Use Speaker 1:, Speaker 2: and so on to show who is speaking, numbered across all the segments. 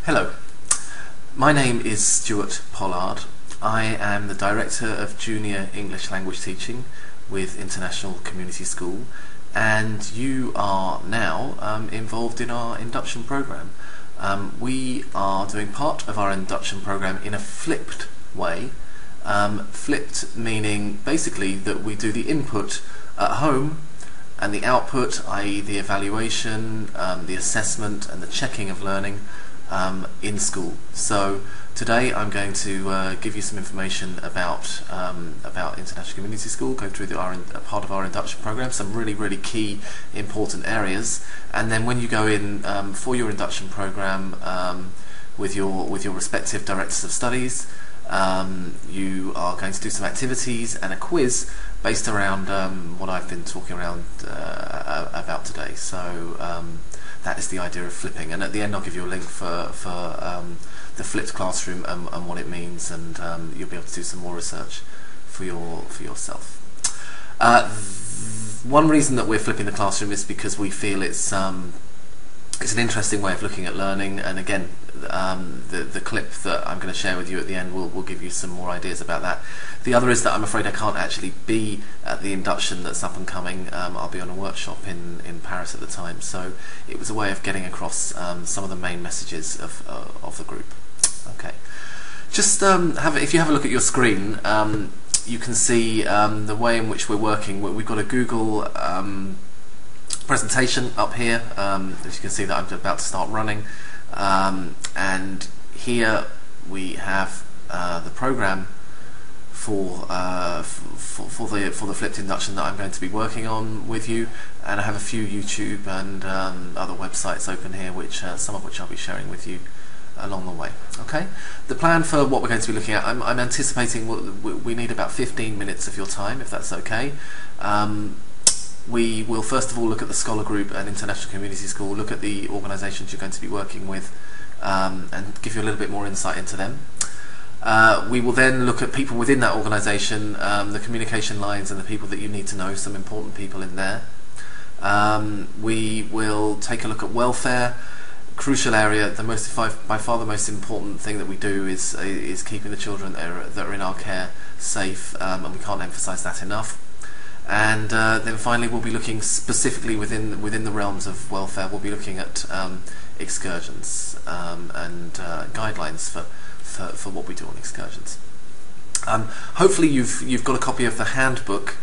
Speaker 1: Hello, my name is Stuart Pollard. I am the Director of Junior English Language Teaching with International Community School, and you are now involved in our induction program. We are doing part of our induction program in a flipped way. Flipped meaning basically that we do the input at home and the output, i.e. the evaluation, the assessment and the checking of learning in school. So today I'm going to give you some information about International Community School, go through part of our induction program, some really key important areas, and then when you go in for your induction program with your respective directors of studies, you are going to do some activities and a quiz based around what I've been talking around about today. So that is the idea of flipping, and at the end I'll give you a link for the flipped classroom and what it means, and you'll be able to do some more research for yourself. One reason that we're flipping the classroom is because we feel it's an interesting way of looking at learning, and again the clip that I'm going to share with you at the end will give you some more ideas about that. The other is that I'm afraid I can't actually be at the induction that's up and coming. I'll be on a workshop in Paris at the time, so it was a way of getting across some of the main messages of the group. Okay, just if you have a look at your screen, you can see the way in which we're working. We've got a Google presentation up here, as you can see that I'm about to start running, and here we have the program for the flipped induction that I'm going to be working on with you, and I have a few YouTube and other websites open here, which some of which I'll be sharing with you along the way. Okay, the plan for what we're going to be looking at, I'm anticipating we need about 15 minutes of your time, if that's okay. We will first of all look at the Scholar Group and International Community School, look at the organisations you're going to be working with, and give you a little bit more insight into them. We will then look at people within that organisation, the communication lines and the people that you need to know, some important people in there. We will take a look at welfare, crucial area. By far the most important thing that we do is keeping the children that are in our care safe, and we can't emphasise that enough. And then finally we'll be looking specifically within the realms of welfare. We'll be looking at excursions and guidelines for what we do on excursions. Hopefully you've got a copy of the handbook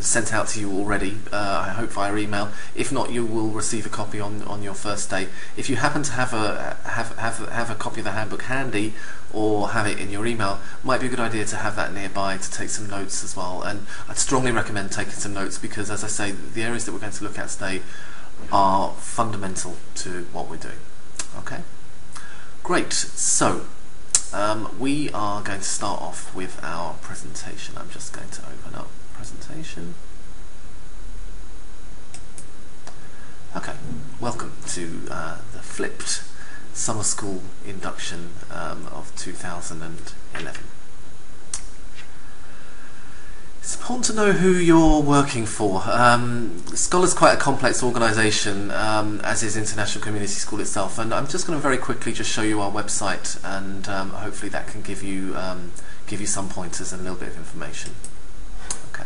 Speaker 1: sent out to you already, I hope via email. If not, you will receive a copy on your first day. If you happen to have a copy of the handbook handy, or have it in your email, might be a good idea to have that nearby to take some notes as well. And I'd strongly recommend taking some notes, because as I say, the areas that we're going to look at today are fundamental to what we're doing. Okay, great. So we are going to start off with our presentation. I'm just going to open up presentation. Okay, welcome to the flipped summer school induction of 2011. It's important to know who you're working for. Scholar's quite a complex organisation, as is International Community School itself, and I'm just going to very quickly just show you our website, and hopefully that can give you some pointers and a little bit of information. Okay.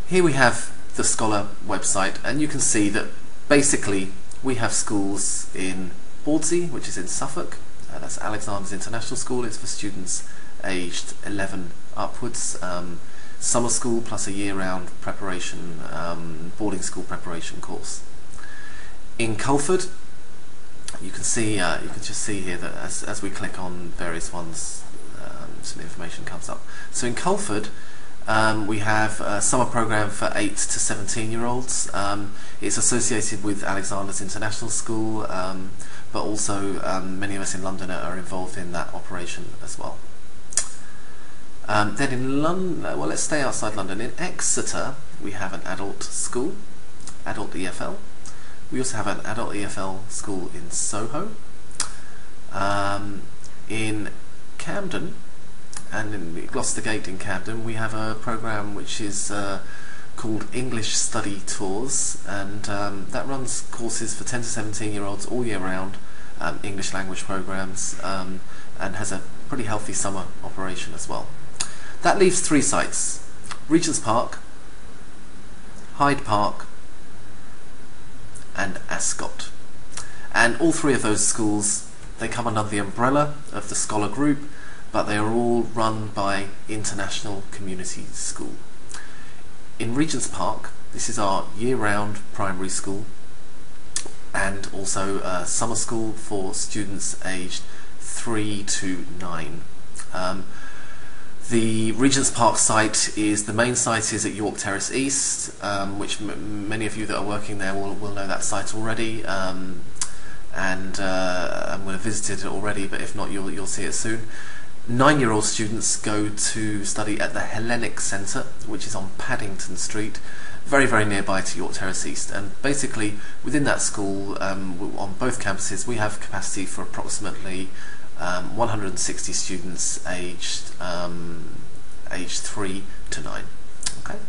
Speaker 1: Here we have the Scholar website, and you can see that basically we have schools in Bordsey, which is in Suffolk. That's Alexander's International School. It's for students aged 11 upwards. Summer school plus a year-round preparation, boarding school preparation course. In Culford, you can just see here that as we click on various ones, some information comes up. So in Culford, we have a summer program for 8 to 17-year-olds. It's associated with Alexander's International School, but also many of us in London are involved in that operation as well. Then in London, well, let's stay outside London. In Exeter, we have an adult school, adult EFL. We also have an adult EFL school in Soho. In Camden, and in Gloucester Gate in Camden, we have a program which is called English Study Tours, and that runs courses for 10 to 17-year-olds all year round, English language programs, and has a pretty healthy summer operation as well. That leaves 3 sites: Regent's Park, Hyde Park, and Ascot. And all 3 of those schools, they come under the umbrella of the Scholar Group, but they are all run by International Community School. In Regent's Park, this is our year-round primary school, and also a summer school for students aged 3 to 9. The Regent's Park site is, the main site is at York Terrace East, which many of you that are working there will know that site already, and will have visited it already, but if not, you'll see it soon. 9-year-old students go to study at the Hellenic Centre, which is on Paddington Street, very, very nearby to York Terrace East. And basically, within that school, on both campuses, we have capacity for approximately 160 students aged 3 to 9. Okay.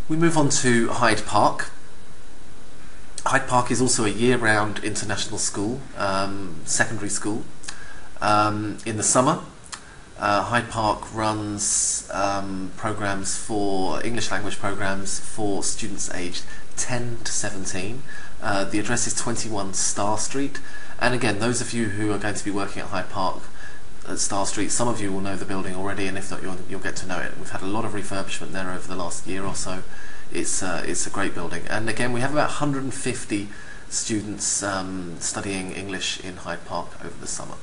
Speaker 1: We move on to Hyde Park. Hyde Park is also a year-round international school, secondary school. In the summer, Hyde Park runs programs for English language programs for students aged 10 to 17. The address is 21 Star Street, and again, those of you who are going to be working at Hyde Park at Star Street, some of you will know the building already, and if not, you'll get to know it. We've had a lot of refurbishment there over the last year or so. It's a great building, and again, we have about 150 students studying English in Hyde Park over the summer.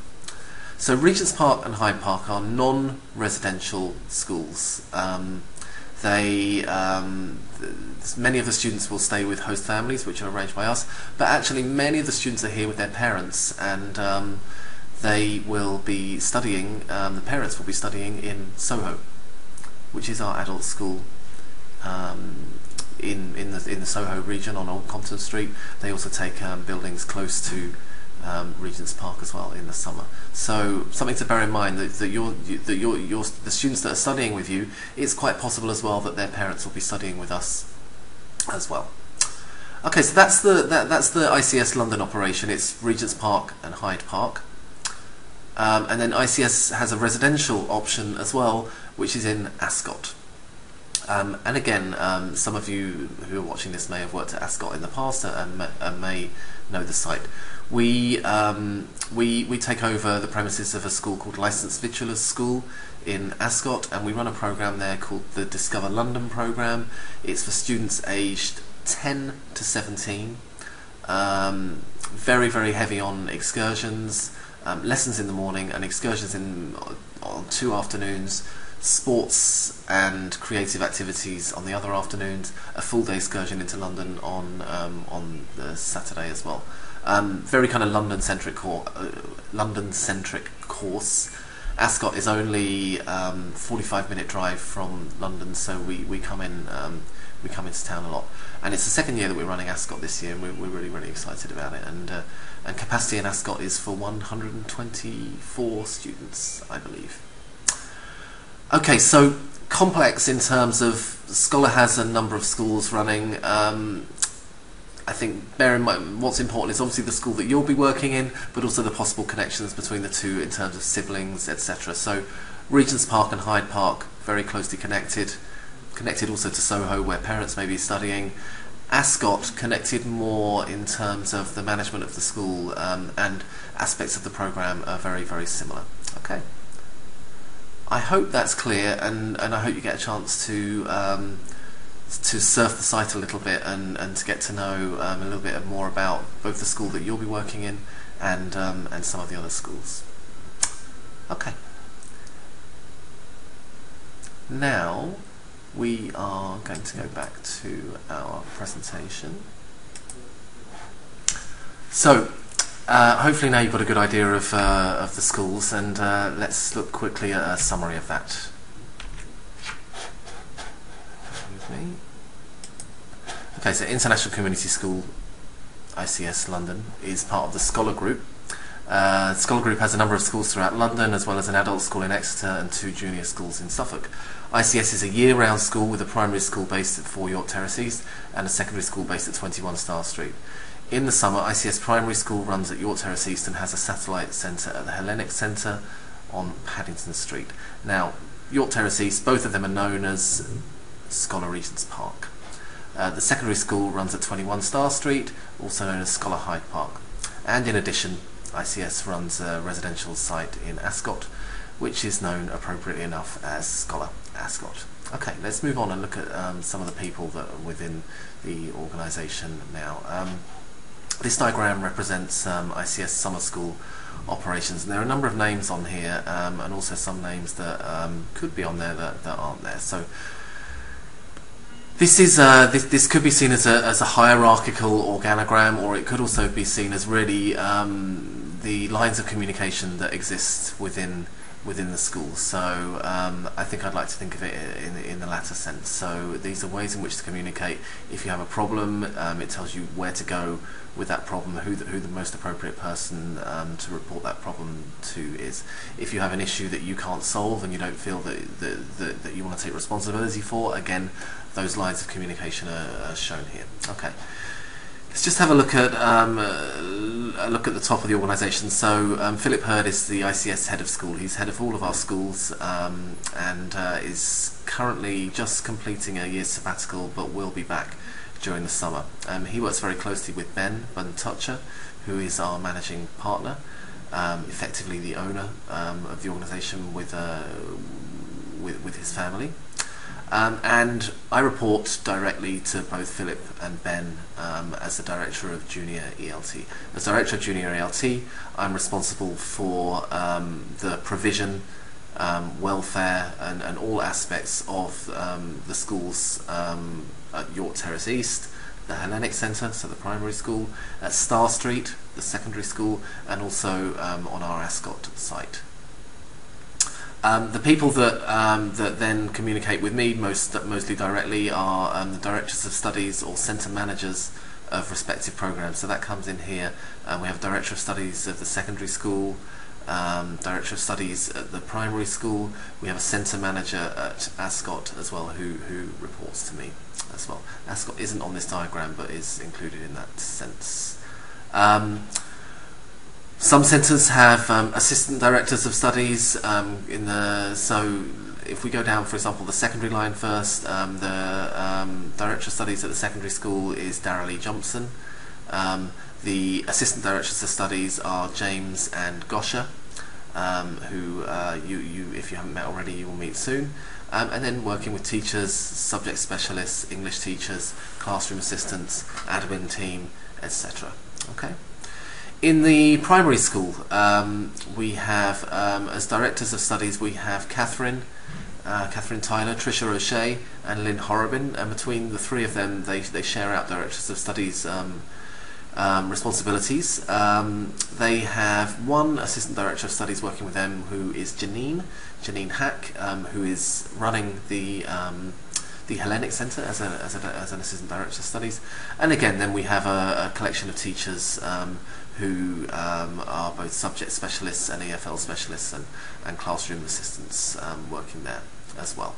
Speaker 1: So Regent's Park and Hyde Park are non-residential schools. Many of the students will stay with host families, which are arranged by us, but actually many of the students are here with their parents, and they will be studying, the parents will be studying in Soho, which is our adult school in the Soho region on Old Compton Street. They also take buildings close to Regent's Park as well in the summer. So something to bear in mind, that the students that are studying with you, it's quite possible as well that their parents will be studying with us as well. Okay, so that's the ICS London operation. It's Regent's Park and Hyde Park, and then ICS has a residential option as well, which is in Ascot. And again, some of you who are watching this may have worked at Ascot in the past and may know the site. We take over the premises of a school called Licensed Victuallers School in Ascot, and we run a program there called the Discover London program. It's for students aged 10 to 17. Very, very heavy on excursions, lessons in the morning and excursions on 2 afternoons, sports and creative activities on the other afternoons, a full-day excursion into London on the Saturday as well. Very kind of London-centric course. Ascot is only 45-minute drive from London, so we come into town a lot. And it's the second year that we're running Ascot this year, and we're really, really excited about it. And capacity in Ascot is for 124 students, I believe. Okay, so complex in terms of Scholar has a number of schools running. I think bear in mind what's important is obviously the school that you'll be working in, but also the possible connections between the two in terms of siblings, etc. So Regent's Park and Hyde Park, very closely connected also to Soho, where parents may be studying. Ascot connected more in terms of the management of the school, and aspects of the programme are very, very similar. Okay. I hope that's clear, and I hope you get a chance to surf the site a little bit and to get to know a little bit more about both the school that you'll be working in and some of the other schools. Okay. Now we are going to go back to our presentation. So hopefully now you've got a good idea of the schools, and let's look quickly at a summary of that. Okay, so International Community School, ICS London, is part of the Scholar Group. Scholar Group has a number of schools throughout London, as well as an adult school in Exeter and 2 junior schools in Suffolk. ICS is a year-round school with a primary school based at 4 York Terrace East and a secondary school based at 21 Star Street. In the summer, ICS Primary School runs at York Terrace East and has a satellite centre at the Hellenic Centre on Paddington Street. Now, York Terrace East, both of them are known as Scholar Regent's Park. The secondary school runs at 21 Star Street, also known as Scholar Hyde Park. And in addition, ICS runs a residential site in Ascot, which is known appropriately enough as Scholar Ascot. Okay, let's move on and look at some of the people that are within the organisation now. This diagram represents ICS summer school operations, and there are a number of names on here, and also some names that could be on there that aren't there. So this is this could be seen as a hierarchical organogram, or it could also be seen as really the lines of communication that exist within the school. So I think I'd like to think of it in the latter sense. So these are ways in which to communicate. If you have a problem, it tells you where to go with that problem, who the most appropriate person to report that problem to is. If you have an issue that you can't solve and you don't feel that you want to take responsibility for, again, those lines of communication are shown here. Okay. Let's just have a look at the top of the organisation. So Philip Hurd is the ICS head of school. He's head of all of our schools, and is currently just completing a year's sabbatical, but will be back during the summer. He works very closely with Ben Toucher, who is our managing partner, effectively the owner of the organisation with his family. And I report directly to both Philip and Ben as the Director of Junior ELT. As Director of Junior ELT, I'm responsible for the provision, welfare and all aspects of the schools at York Terrace East, the Hellenic Centre, so the primary school, at Star Street, the secondary school, and also on our Ascot site. The people that then communicate with me mostly directly are the directors of studies or centre managers of respective programmes. So that comes in here. We have director of studies of the secondary school, director of studies at the primary school. We have a centre manager at Ascot as well who reports to me as well. Ascot isn't on this diagram but is included in that sense. Some centres have assistant directors of studies. So if we go down, for example, the secondary line first, the director of studies at the secondary school is Darrell E. Johnson. The assistant directors of studies are James and Gosha, who if you haven't met already, you will meet soon. And then working with teachers, subject specialists, English teachers, classroom assistants, admin team, etc. Okay. In the primary school, we have, as directors of studies, we have Catherine Tyler, Tricia O'Shea, and Lynn Horrobin, and between the three of them, they share out directors of studies responsibilities. They have one assistant director of studies working with them, who is Janine Hack, who is running the Hellenic Centre as an assistant director of studies, and again, then we have a collection of teachers who are both subject specialists and EFL specialists and classroom assistants working there as well.